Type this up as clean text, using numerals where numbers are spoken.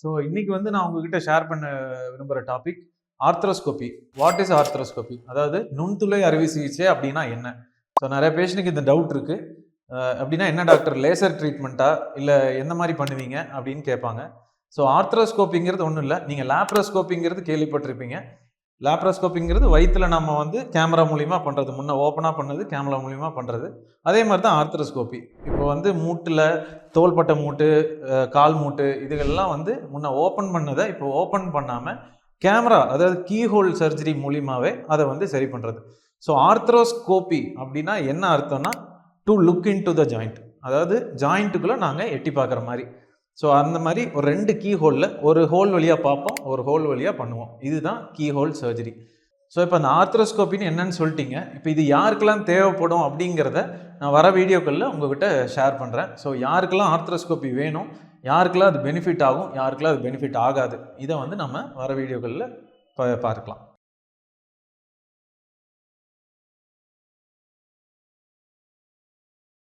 So இன்னைக்கு வந்து நான் உங்ககிட்ட ஷேர் பண்ண விரும்புகிற topic arthroscopy. What is arthroscopy? அதாவது நுண்துளை அறுவை சிகிச்சை அப்படின்னா என்ன? ஸோ நிறைய பேஷண்ட்டுக்கு இந்த டவுட் இருக்கு. அப்படின்னா என்ன டாக்டர், லேசர் ட்ரீட்மெண்ட்டா இல்லை எந்த மாதிரி பண்ணுவீங்க அப்படின்னு கேட்பாங்க. ஸோ ஆர்த்ரோஸ்கோப்பிங்கிறது ஒன்றும் இல்லை, நீங்கள் லேப்ரோஸ்கோப்பிங்கிறது கேள்விப்பட்டிருப்பீங்க. லேப்ரோஸ்கோப்பிங்கிறது வயிற்றில் நம்ம வந்து கேமரா மூலியமாக பண்ணுறது, முன்ன ஓப்பனாக பண்ணது கேமரா மூலியமாக பண்ணுறது. அதே மாதிரி தான் ஆர்த்ரோஸ்கோப்பி. இப்போ வந்து மூட்டில் தோள்பட்டை மூட்டு, கால் மூட்டு இதுகள்லாம் வந்து முன்ன ஓப்பன் பண்ணதை இப்போ ஓப்பன் பண்ணாமல் கேமரா, அதாவது கீஹோல் சர்ஜரி மூலியமாகவே அதை வந்து சரி பண்ணுறது. ஸோ ஆர்த்ரோஸ்கோப்பி அப்படின்னா என்ன அர்த்தம்னா to look in to the joint, அதாவது ஜாயிண்ட்டுக்குள்ளே நாங்கள் எட்டி பார்க்குற மாதிரி. ஸோ அந்த மாதிரி ஒரு 2 கீ ஹோலில் ஒரு ஹோல் வழியாக பார்ப்போம், ஒரு ஹோல் வழியாக பண்ணுவோம். இதுதான் கீ ஹோல் சர்ஜரி. ஸோ இப்போ அந்த ஆர்த்ரோஸ்கோப்பின்னு என்னன்னு சொல்லிட்டீங்க. இப்போ இது யாருக்கெல்லாம் தேவைப்படும் அப்படிங்கிறத நான் வர வீடியோக்களில் உங்ககிட்ட ஷேர் பண்ணுறேன். ஸோ யாருக்கெல்லாம் ஆர்த்ரோஸ்கோப்பி வேணும், யாருக்கெல்லாம் அது பெனிஃபிட் ஆகும், யாருக்கெல்லாம் அது பெனிஃபிட் ஆகாது, இதை வந்து நம்ம வர வீடியோக்களில் பார்க்கலாம்.